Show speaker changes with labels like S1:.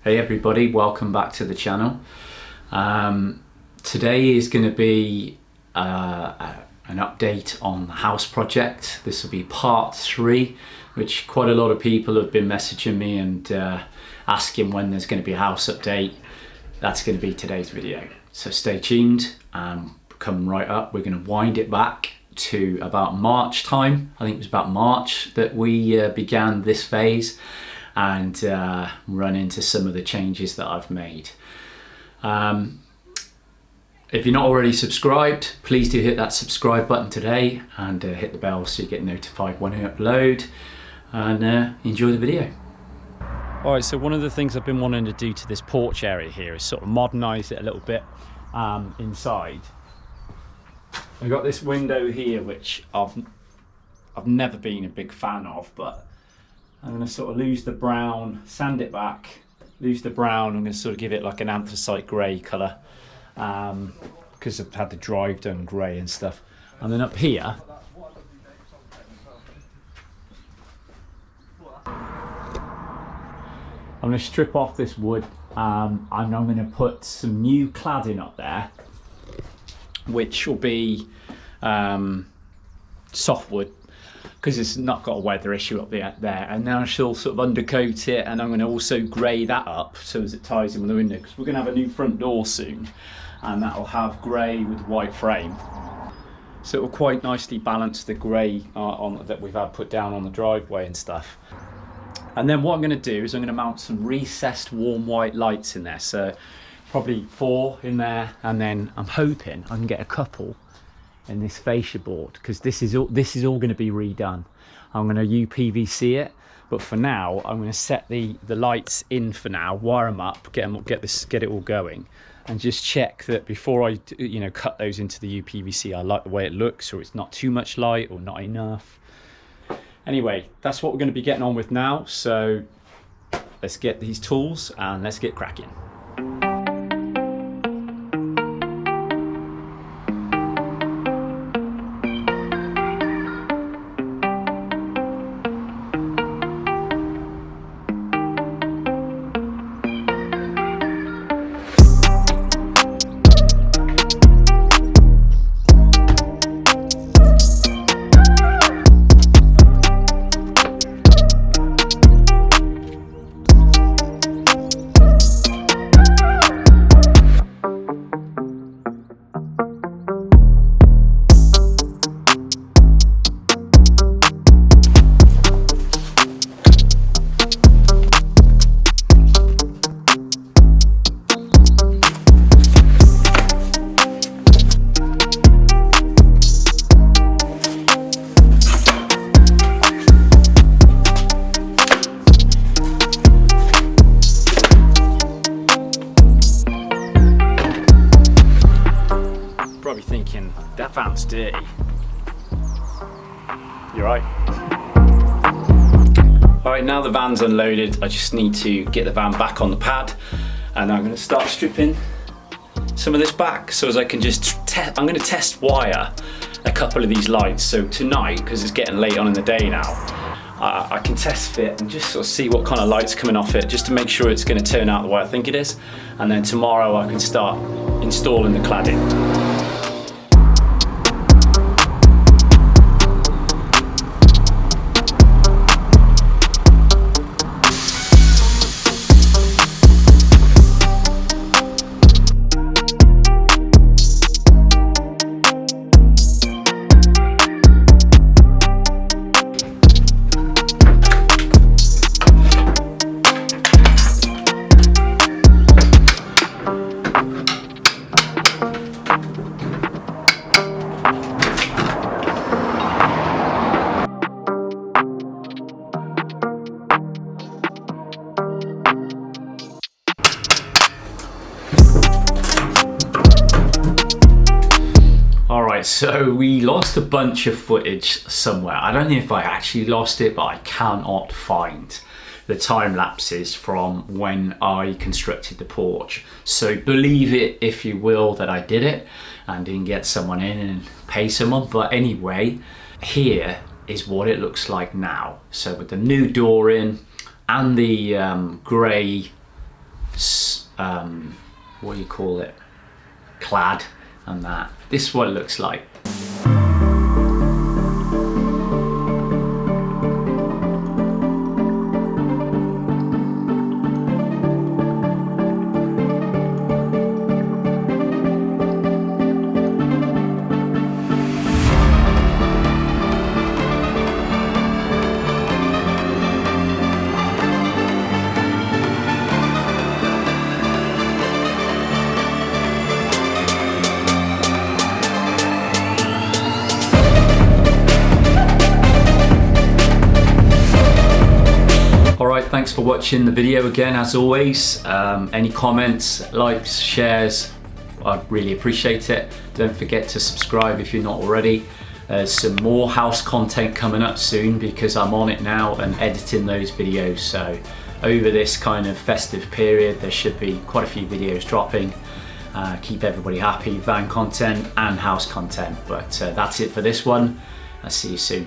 S1: Hey everybody, welcome back to the channel. Today is going to be an update on the house project. This will be part 3, which quite a lot of people have been messaging me and asking when there's going to be a house update. That's going to be today's video. So stay tuned and coming right up. We're going to wind it back to about March time. I think it was about March that we began this phase, and run into some of the changes that I've made. If you're not already subscribed, please do hit that subscribe button today and hit the bell so you get notified when I upload, and enjoy the video. Alright, so one of the things I've been wanting to do to this porch area here is sort of modernise it a little bit inside. I've got this window here which I've never been a big fan of, but I'm going to sort of lose the brown, sand it back, lose the brown. I'm going to sort of give it like an anthracite grey colour because I've had the drive done grey and stuff. And then up here, I'm going to strip off this wood and I'm going to put some new cladding up there, which will be softwood, because it's not got a weather issue up there, and then I shall sort of undercoat it, and I'm going to also grey that up so as it ties in with the window, because we're going to have a new front door soon, and that will have grey with white frame, so it will quite nicely balance the grey that we've had put down on the driveway and stuff. And then what I'm going to do is I'm going to mount some recessed warm white lights in there, so probably 4 in there, and then I'm hoping I can get a couple in this fascia board, because this is all going to be redone. I'm going to UPVC it, but for now I'm going to set the lights in for now, wire them up, get it all going, and just check that before I cut those into the UPVC I like the way it looks, or it's not too much light or not enough. Anyway, that's what we're going to be getting on with now, so let's get these tools and let's get cracking. Probably thinking, that van's dirty. You're right. Alright, now the van's unloaded, I just need to get the van back on the pad, and I'm going to start stripping some of this back so as I can just I'm going to test wire a couple of these lights. So tonight, because it's getting late on in the day now, I can test fit and just sort of see what kind of light's coming off it, just to make sure it's going to turn out the way I think it is, and then tomorrow I can start installing the cladding. Alright, so we lost a bunch of footage somewhere. I don't know if I actually lost it, but I cannot find the time lapses from when I constructed the porch. So believe it if you will that I did it and didn't get someone in and pay someone. But anyway, here is what it looks like now. So with the new door in and the grey what do you call it, clad and that. This is what it looks like. Alright, thanks for watching the video again as always. Any comments, likes, shares, I'd really appreciate it. Don't forget to subscribe if you're not already. There's some more house content coming up soon because I'm on it now and editing those videos. So over this kind of festive period, there should be quite a few videos dropping. Keep everybody happy, van content and house content. But that's it for this one. I'll see you soon.